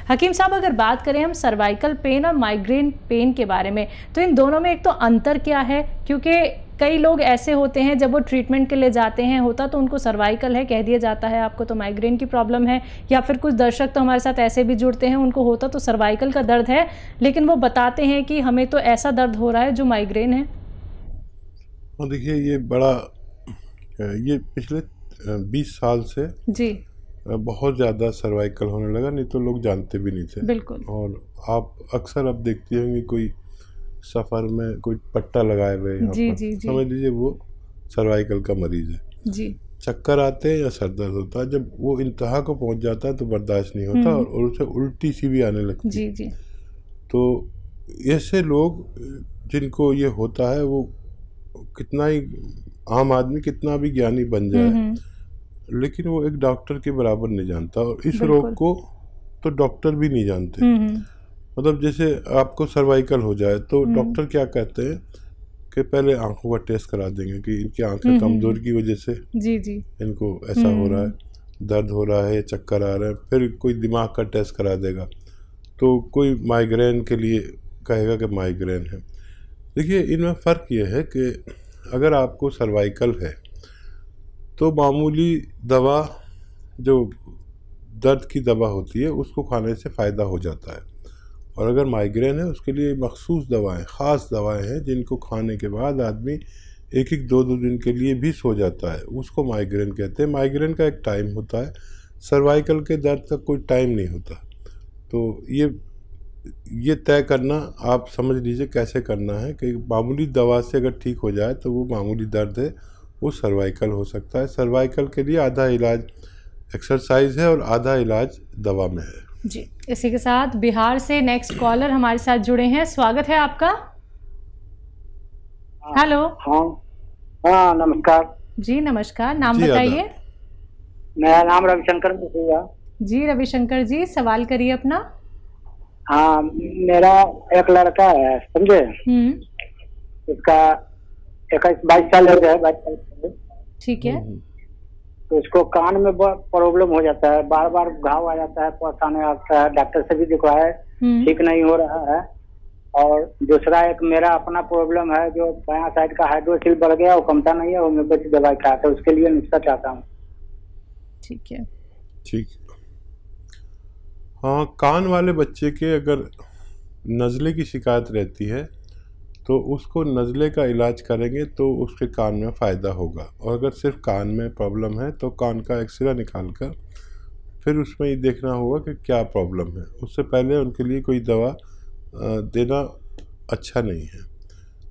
हकीम साहब, अगर बात करें हम सर्वाइकल पेन और माइग्रेन पेन के बारे में, तो इन दोनों में एक तो अंतर क्या है? क्योंकि कई लोग ऐसे होते हैं जब वो ट्रीटमेंट के लिए जाते हैं, होता तो उनको सर्वाइकल है, कह दिया जाता है आपको तो माइग्रेन की प्रॉब्लम है, या फिर कुछ दर्शक तो हमारे साथ ऐसे भी जुड़ते हैं उनको होता तो सर्वाइकल का दर्द है, लेकिन वो बताते हैं कि हमें तो ऐसा दर्द हो रहा है जो माइग्रेन है। और देखिए ये पिछले 20 साल से जी बहुत ज़्यादा सर्वाइकल होने लगा, नहीं तो लोग जानते भी नहीं थे। बिल्कुल। और आप अक्सर अब देखती होंगी कोई सफ़र में कोई पट्टा लगाए हुए यहाँ जी पर, जी जी समझ लीजिए वो सर्वाइकल का मरीज़ है। जी। चक्कर आते हैं या सर दर्द होता है, जब वो इंतहा को पहुँच जाता है तो बर्दाश्त नहीं होता और उसे उल्टी सी भी आने लगती है। जी जी। तो ऐसे लोग जिनको ये होता है, वो कितना ही आम आदमी कितना भी ज्ञानी बन जाए, लेकिन वो एक डॉक्टर के बराबर नहीं जानता, और इस रोग को तो डॉक्टर भी नहीं जानते। मतलब जैसे आपको सर्वाइकल हो जाए तो डॉक्टर क्या कहते हैं कि पहले आंखों का टेस्ट करा देंगे कि इनकी आंखें कमजोर की वजह से जी जी इनको ऐसा हो रहा है, दर्द हो रहा है, चक्कर आ रहा है। फिर कोई दिमाग का टेस्ट करा देगा, तो कोई माइग्रेन के लिए कहेगा कि माइग्रेन है। देखिए इनमें फ़र्क ये है कि अगर आपको सर्वाइकल है तो मामूली दवा, जो दर्द की दवा होती है, उसको खाने से फ़ायदा हो जाता है। और अगर माइग्रेन है उसके लिए मखसूस दवाएं, ख़ास दवाएं हैं जिनको खाने के बाद आदमी एक एक दो दिन के लिए भी सो जाता है, उसको माइग्रेन कहते हैं। माइग्रेन का एक टाइम होता है, सर्वाइकल के दर्द का कोई टाइम नहीं होता। तो ये तय करना आप समझ लीजिए कैसे करना है कि मामूली दवा से अगर ठीक हो जाए तो वो मामूली दर्द है, वो सर्वाइकल हो सकता है। सर्वाइकल के लिए आधा इलाज एक्सरसाइज है और आधा इलाज दवा में है। जी, इसी के साथ बिहार से नेक्स्ट कॉलर हमारे साथ जुड़े हैं, स्वागत है आपका। हेलो। हाँ नमस्कार जी नमस्कार, नाम बताइए। मेरा नाम रविशंकर भैया। जी रविशंकर जी, सवाल करिए अपना। हाँ, मेरा एक लड़का है, समझे, उसका 22 साल है, 22 साल। ठीक है। तो उसको कान में प्रॉब्लम हो जाता है, बार बार घाव आ जाता है, परेशानी आता है, डॉक्टर से भी दिखवाया, ठीक नहीं हो रहा है। और दूसरा एक मेरा अपना प्रॉब्लम है, जो बायां साइड का हाइड्रोसिल बढ़ गया, वो कमता नहीं है, होम्योपैथी दवाई खाते, उसके लिए नुस्खा चाहता हूँ। ठीक है। ठीक। हाँ, कान वाले बच्चे के अगर नज़ले की शिकायत रहती है तो उसको नज़ले का इलाज करेंगे तो उसके कान में फ़ायदा होगा। और अगर सिर्फ कान में प्रॉब्लम है तो कान का एक्सरे निकाल कर फिर उसमें ये देखना होगा कि क्या प्रॉब्लम है। उससे पहले उनके लिए कोई दवा देना अच्छा नहीं है।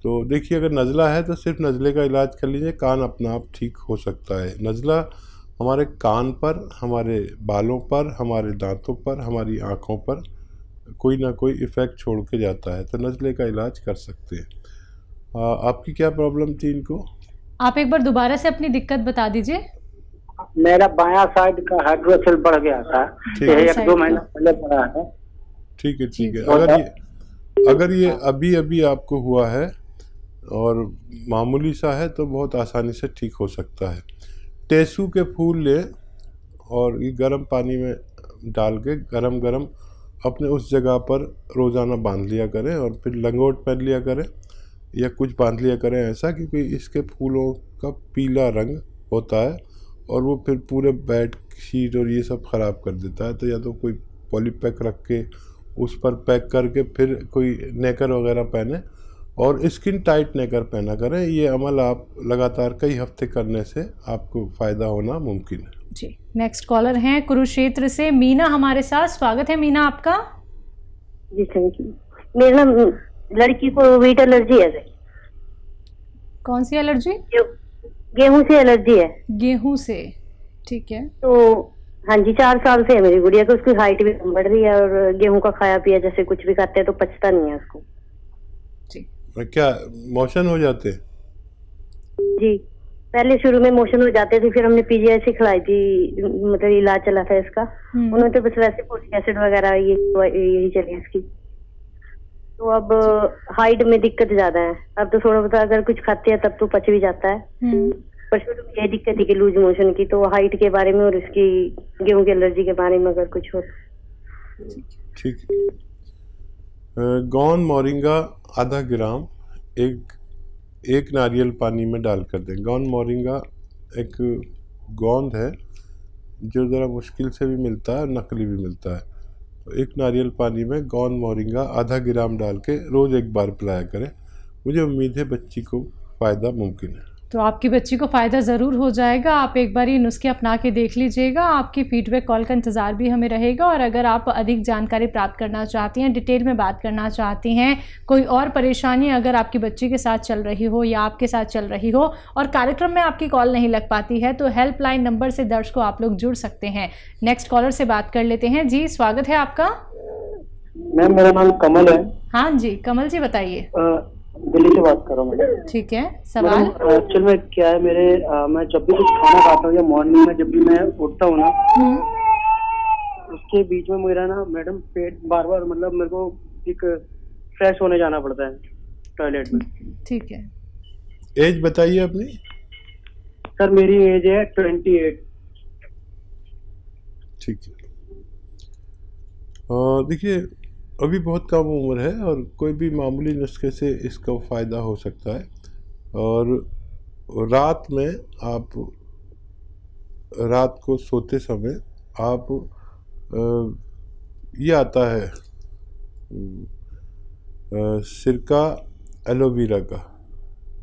तो देखिए, अगर नज़ला है तो सिर्फ नज़ले का इलाज कर लीजिए, कान अपना आप ठीक हो सकता है। नज़ला हमारे कान पर, हमारे बालों पर, हमारे दांतों पर, हमारी आँखों पर कोई ना कोई इफ़ेक्ट छोड़ के जाता है, तो नज़ले का इलाज कर सकते हैं। आपकी क्या प्रॉब्लम थी इनको? आप एक बार दोबारा से अपनी दिक्कत बता दीजिए। मेरा बायां साइड का हाइड्रोसिल बढ़ गया था, ये 1-2 महीना पहले बढ़ा है। ठीक है, ठीक है। अगर ये अभी अभी आपको हुआ है और मामूली सा है तो बहुत आसानी से ठीक हो सकता है। टेसू के फूल ले और ये गर्म पानी में डाल के गरम गरम अपने उस जगह पर रोज़ाना बांध लिया करें, और फिर लंगोट पहन लिया करें या कुछ बांध लिया करें ऐसा, क्योंकि इसके फूलों का पीला रंग होता है और वो फिर पूरे बेड शीट और ये सब ख़राब कर देता है। तो या तो कोई पॉलीपैक रख के उस पर पैक करके फिर कोई नेकर वगैरह पहने, और स्किन टाइट नेकर पहना करें। ये अमल आप लगातार कई हफ्ते करने से आपको फ़ायदा होना मुमकिन है। जी, नेक्स्ट कॉलर हैं कुरुक्षेत्र से मीना हमारे साथ, स्वागत है मीना आपका। जी थैंक यू। मेरा लड़की को वीट एलर्जी है। कौन सी एलर्जी? गेहूं से एलर्जी है। गेहूं से, ठीक है। तो हाँ जी, 4 साल से है मेरी गुड़िया को, उसकी हाइट भी बढ़ रही है और गेहूं का खाया पिया जैसे कुछ भी खाते हैं तो पचता नहीं है उसको। क्या मोशन हो जाते? जी, पहले शुरू में मोशन हो जाते थे, फिर हमने पीजीआई खिलाई थी, मतलब इलाज चला था इसका। उन्होंने तो बस वैसे फोलिक एसिड वगैरह यही चली इसकी। तो अब हाइट में दिक्कत ज्यादा है, अब तो थोड़ा बहुत अगर कुछ खाते हैं तब तो पच भी जाता है, पर शुरू में यही दिक्कत थी कि लूज मोशन की। तो हाइट के बारे में और इसकी गेहूं की एलर्जी के बारे में अगर कुछ हो। ठीक है। गौन मोरिंगा आधा ग्राम एक नारियल पानी में डाल कर दें। गौन मोरिंगा एक गोंद है जो ज़रा मुश्किल से भी मिलता है, नकली भी मिलता है। तो एक नारियल पानी में गौन मोरिंगा आधा ग्राम डाल के रोज़ एक बार पिलाया करें। मुझे उम्मीद है बच्ची को फ़ायदा मुमकिन है। तो आपकी बच्ची को फ़ायदा ज़रूर हो जाएगा। आप एक बार ये नुस्खे अपना के देख लीजिएगा। आपकी फीडबैक कॉल का इंतज़ार भी हमें रहेगा। और अगर आप अधिक जानकारी प्राप्त करना चाहती हैं, डिटेल में बात करना चाहती हैं, कोई और परेशानी अगर आपकी बच्ची के साथ चल रही हो या आपके साथ चल रही हो और कार्यक्रम में आपकी कॉल नहीं लग पाती है, तो हेल्पलाइन नंबर से दर्शकों आप लोग जुड़ सकते हैं। नेक्स्ट कॉलर से बात कर लेते हैं। जी, स्वागत है आपका। मैम, मेरा नाम कमल है। हाँ जी, कमल जी बताइए। दिल्ली से बात कर रहा हूँ मैडम। ठीक है, सवाल। एक्चुअल में क्या है, मैं जब भी कुछ खाना खाता हूँ या मॉर्निंग में जब भी मैं उठता हूँ ना, उसके बीच में मेरा ना मैडम पेट बार बार, मतलब मेरे को एक फ्रेश होने जाना पड़ता है टॉयलेट में। ठीक है। एज बताइए अपनी। सर मेरी एज है 28। ठीक है। देखिए, अभी बहुत कम उम्र है और कोई भी मामूली नुस्खे से इसका फ़ायदा हो सकता है। और रात में आप रात को सोते समय आप ये आता है सिरका एलोवेरा का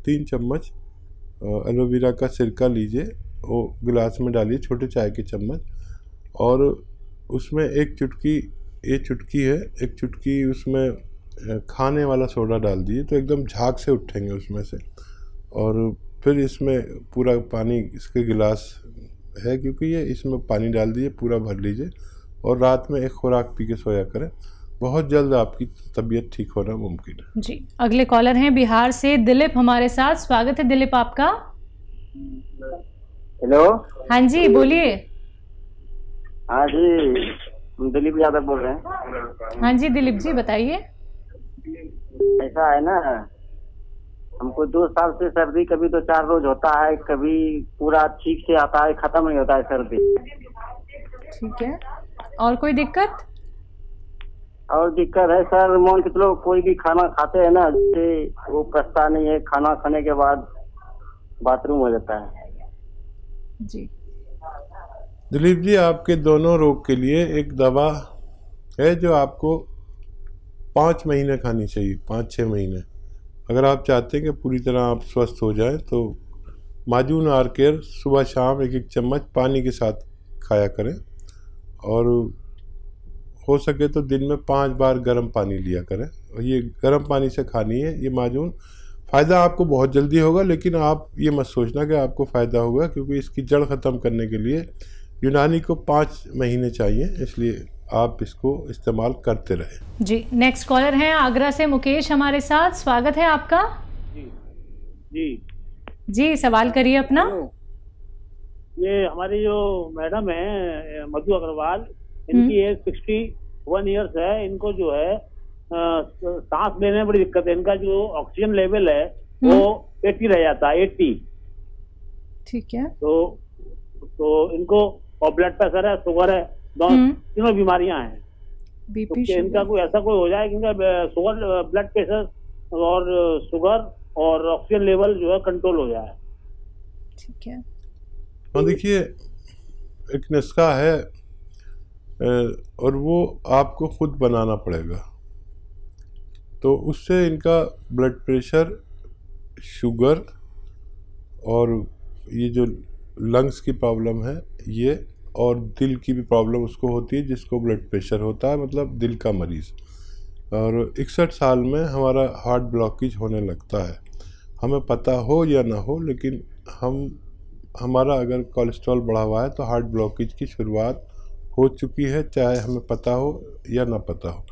3 चम्मच एलोवेरा का सिरका लीजिए, वो गिलास में डालिए, छोटे चाय के चम्मच, और उसमें एक चुटकी, ये चुटकी है, एक चुटकी उसमें खाने वाला सोडा डाल दीजिए, तो एकदम झाग से उठेंगे उसमें से। और फिर इसमें पूरा पानी, इसके गिलास है क्योंकि ये, इसमें पानी डाल दीजिए, पूरा भर लीजिए और रात में एक खुराक पी के सोया करें। बहुत जल्द आपकी तबीयत ठीक होना मुमकिन है। जी, अगले कॉलर हैं बिहार से दिलीप हमारे साथ। स्वागत है दिलीप आपका। हेलो। हाँ जी, बोलिए। हाँ जी, दिलीप यादव बोल रहे हैं। हाँ जी दिलीप जी बताइए। ऐसा है ना, हमको 2 साल से सर्दी कभी तो 4 रोज होता है, कभी पूरा ठीक से आता है, खत्म नहीं होता है सर्दी। ठीक है, और कोई दिक्कत? और दिक्कत है सर, मान के चलो कोई भी खाना खाते हैं ना, जैसे वो पचता नहीं है, खाना खाने के बाद बाथरूम हो जाता है। जी दिलीप जी, आपके दोनों रोग के लिए एक दवा है जो आपको 5 महीने खानी चाहिए, 5-6 महीने। अगर आप चाहते हैं कि पूरी तरह आप स्वस्थ हो जाएं, तो माजून आर केयर सुबह शाम 1-1 चम्मच पानी के साथ खाया करें, और हो सके तो दिन में 5 बार गर्म पानी लिया करें। और ये गर्म पानी से खानी है ये माजून। फ़ायदा आपको बहुत जल्दी होगा, लेकिन आप ये मत सोचना कि आपको फ़ायदा होगा, क्योंकि इसकी जड़ ख़त्म करने के लिए यूनानी को 5 महीने चाहिए, इसलिए आप इसको इस्तेमाल करते रहें। जी, नेक्स्ट कॉलर हैं आगरा से मुकेश हमारे साथ। स्वागत है आपका। जी, सवाल करिए अपना। ये हमारी जो मैडम है मधु अग्रवाल, इनकी एज 61 ईयर्स है। इनको जो है सांस लेने में बड़ी दिक्कत है। इनका जो ऑक्सीजन लेवल है वो 80 रह जाता है, 80। ठीक है। तो इनको और ब्लड प्रेशर है, शुगर है, तीनों बीमारियां हैं। बीपी, तो इनका कोई ऐसा कोई हो जाए कि इनका शुगर, ब्लड प्रेशर और शुगर और ऑक्सीजन लेवल जो है कंट्रोल हो जाए। ठीक है। हाँ, देखिए, एक नुस्खा है और वो आपको खुद बनाना पड़ेगा। तो उससे इनका ब्लड प्रेशर, शुगर और ये जो लंग्स की प्रॉब्लम है ये, और दिल की भी प्रॉब्लम उसको होती है जिसको ब्लड प्रेशर होता है, मतलब दिल का मरीज़। और 61 साल में हमारा हार्ट ब्लॉकेज होने लगता है, हमें पता हो या ना हो, लेकिन हमारा अगर कोलेस्ट्रॉल बढ़ा हुआ है तो हार्ट ब्लॉकेज की शुरुआत हो चुकी है, चाहे हमें पता हो या ना पता हो।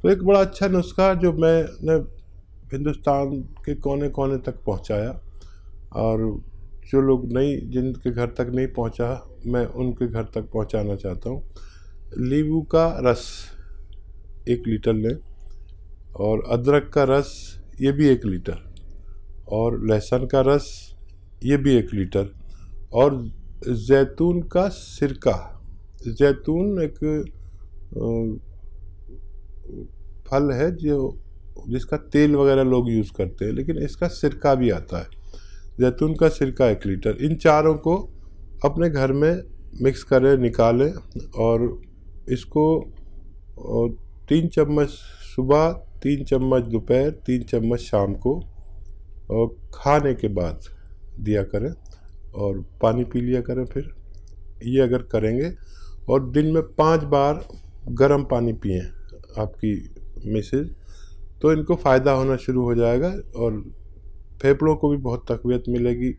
तो एक बड़ा अच्छा नुस्खा जो मैंने हिंदुस्तान के कोने कोने तक पहुंचाया, और जो लोग जिनके घर तक नहीं पहुंचा, मैं उनके घर तक पहुंचाना चाहता हूं। नींबू का रस 1 लीटर लें, और अदरक का रस ये भी 1 लीटर, और लहसुन का रस ये भी 1 लीटर, और जैतून का सिरका। जैतून एक फल है जिसका तेल वगैरह लोग यूज़ करते हैं, लेकिन इसका सिरका भी आता है। जैतून का सिरका 1 लीटर। इन चारों को अपने घर में मिक्स करें, निकालें और इसको 3 चम्मच सुबह, 3 चम्मच दोपहर, 3 चम्मच शाम को और खाने के बाद दिया करें और पानी पी लिया करें। फिर ये अगर करेंगे और दिन में 5 बार गर्म पानी पिएं आपकी मिसेज, तो इनको फ़ायदा होना शुरू हो जाएगा और फेफड़ों को भी बहुत तक़वियत मिलेगी,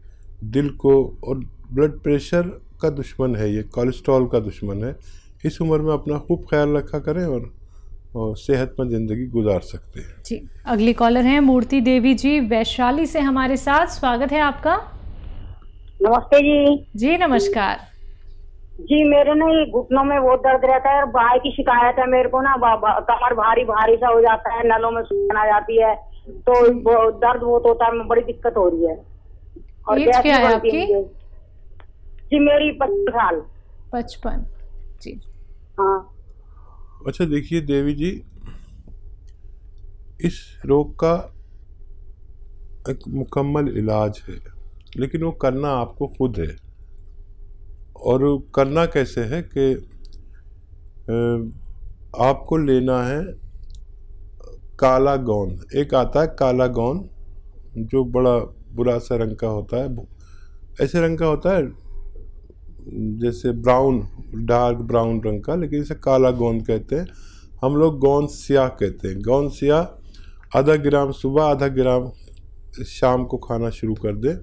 दिल को। और ब्लड प्रेशर का दुश्मन है ये, कोलेस्ट्रॉल का दुश्मन है। इस उम्र में अपना खूब ख्याल रखा करें और सेहतमंद ज़िंदगी गुजार सकते हैं। जी, अगली कॉलर हैं मूर्ति देवी जी वैशाली से हमारे साथ। स्वागत है आपका। नमस्ते जी। जी नमस्कार जी। मेरे ना ये घुटनों में बहुत दर्द रहता है और बाय की शिकायत है मेरे को ना, कमर भारी भारी सा हो जाता है, नलों में सूजन आ जाती है, तो दर्द बहुत होता है, बड़ी दिक्कत हो रही है। और एज क्या है आपकी? जी मेरी 55 साल। 55 जी। हाँ। अच्छा देखिए देवी जी, इस रोग का एक मुकम्मल इलाज है, लेकिन वो करना आपको खुद है। और करना कैसे है कि आपको लेना है काला गोंद। एक आता है काला गोंद जो बड़ा बुरा सा रंग का होता है, ऐसे रंग का होता है जैसे ब्राउन, डार्क ब्राउन रंग का, लेकिन इसे काला गोंद कहते हैं। हम लोग गोंद स्याह कहते हैं। गोंद स्याह आधा ग्राम सुबह, आधा ग्राम शाम को खाना शुरू कर दें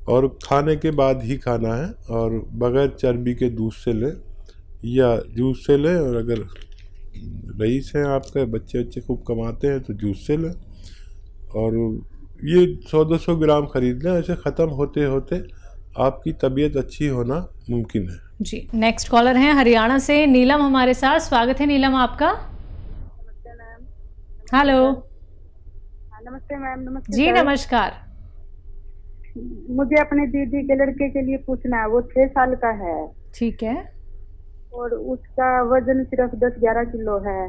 और खाने के बाद ही खाना है और बग़ैर चर्बी के दूध से लें या जूस से लें। और अगर रईस हैं आपके बच्चे खूब कमाते हैं तो जूस से लें। और ये 100-200 ग्राम खरीद लें। ऐसे ख़त्म होते होते आपकी तबीयत अच्छी होना मुमकिन है। जी, नेक्स्ट कॉलर हैं हरियाणा से नीलम हमारे साथ। स्वागत है नीलम आपका। नमस्ते मैम। हेलो। नमस्ते मैम। नमस्ते जी नमस्कार। मुझे अपने दीदी के लड़के के लिए पूछना है, वो 6 साल का है। ठीक है। और उसका वजन सिर्फ 10-11 किलो है।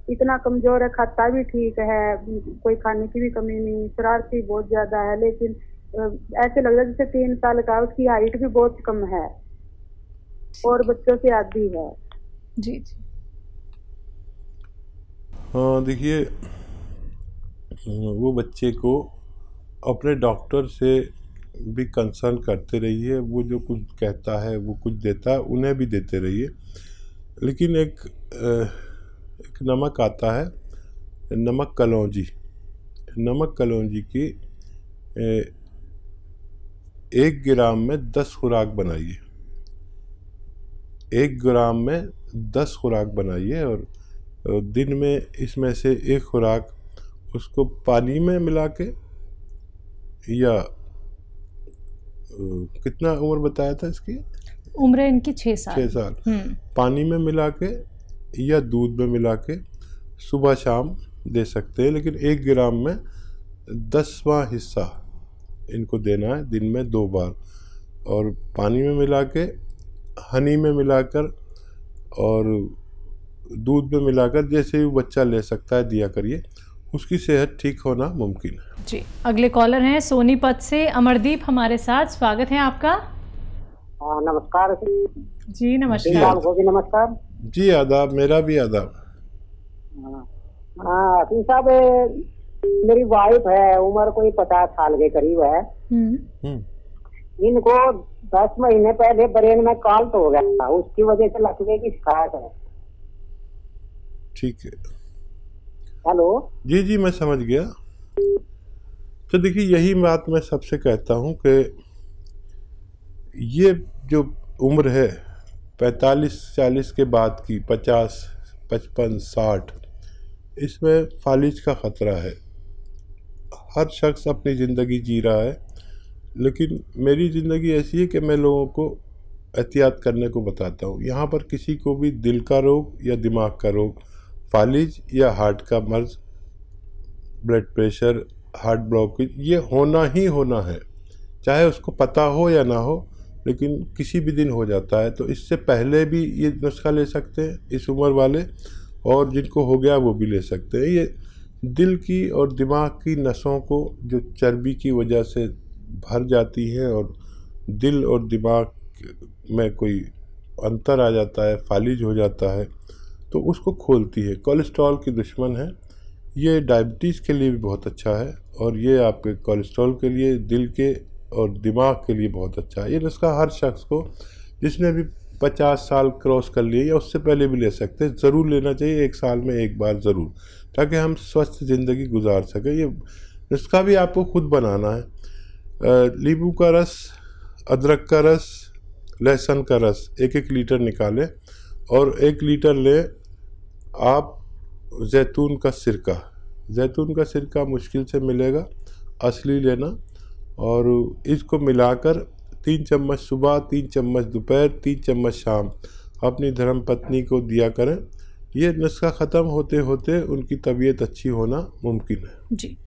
इतना कमजोर है, खाता भी ठीक है, कोई खाने की भी कमी नहीं, शरारती बहुत ज्यादा है, लेकिन ऐसे लग रहा है जैसे 3 साल का। उसकी हाइट भी बहुत कम है और बच्चों से आदी है। जी जी। हाँ देखिए, वो बच्चे को अपने डॉक्टर से भी कंसर्न करते रहिए। वो जो कुछ कहता है, वो कुछ देता है, उन्हें भी देते रहिए। लेकिन एक नमक आता है, नमक कलौंजी। नमक कलौंजी की 1 ग्राम में 10 खुराक बनाइए। 1 ग्राम में 10 खुराक बनाइए और दिन में इसमें से 1 खुराक उसको पानी में मिला के, या कितना उम्र बताया था इसकी? उम्र इनकी 6 साल। 6 साल। पानी में मिला के या दूध में मिला के सुबह शाम दे सकते हैं। लेकिन 1 ग्राम में 10वां हिस्सा इनको देना है दिन में 2 बार। और पानी में मिला के, हनी में मिलाकर और दूध में मिलाकर, जैसे भी बच्चा ले सकता है दिया करिए। उसकी सेहत ठीक होना मुमकिन है। जी, अगले कॉलर हैं सोनीपत से अमरदीप हमारे साथ। स्वागत है आपका। नमस्कार जी नमस्कार। नमस्कार जी आदाब। मेरा भी आदाब। हकीम साहब, मेरी वाइफ है, उम्र कोई 50 साल के करीब है। इनको 10 महीने पहले ब्रेन में काल्ट हो गया था, उसकी वजह से लकवे की शिकायत है। ठीक है। हेलो। जी जी, मैं समझ गया। तो देखिए, यही बात मैं सबसे कहता हूँ कि ये जो उम्र है 45-40 के बाद की, 50, 55, 60, इसमें फालिज का ख़तरा है। हर शख्स अपनी ज़िंदगी जी रहा है, लेकिन मेरी ज़िंदगी ऐसी है कि मैं लोगों को एहतियात करने को बताता हूँ। यहाँ पर किसी को भी दिल का रोग या दिमाग का रोग, फालिज या हार्ट का मर्ज़, ब्लड प्रेशर, हार्ट ब्लॉकेज, ये होना ही होना है, चाहे उसको पता हो या ना हो, लेकिन किसी भी दिन हो जाता है। तो इससे पहले भी ये नुस्खा ले सकते हैं इस उम्र वाले, और जिनको हो गया वो भी ले सकते हैं। ये दिल की और दिमाग की नसों को जो चर्बी की वजह से भर जाती है और दिल और दिमाग में कोई अंतर आ जाता है, फालिज हो जाता है, तो उसको खोलती है। कोलेस्ट्रॉल की दुश्मन है ये। डायबिटीज़ के लिए भी बहुत अच्छा है और ये आपके कोलेस्ट्रॉल के लिए, दिल के और दिमाग के लिए बहुत अच्छा है। ये नुस्खा हर शख्स को जिसने भी 50 साल क्रॉस कर लिए या उससे पहले भी ले सकते हैं, ज़रूर लेना चाहिए 1 साल में 1 बार ज़रूर, ताकि हम स्वस्थ ज़िंदगी गुजार सकें। ये नुस्खा भी आपको खुद बनाना है। नींबू का रस, अदरक का रस, लहसुन का रस 1-1 लीटर निकालें और 1 लीटर लें आप जैतून का सिरका। जैतून का सिरका मुश्किल से मिलेगा, असली लेना, और इसको मिलाकर 3 चम्मच सुबह, 3 चम्मच दोपहर, 3 चम्मच शाम अपनी धर्मपत्नी को दिया करें। ये नुस्खा ख़त्म होते होते उनकी तबीयत अच्छी होना मुमकिन है। जी,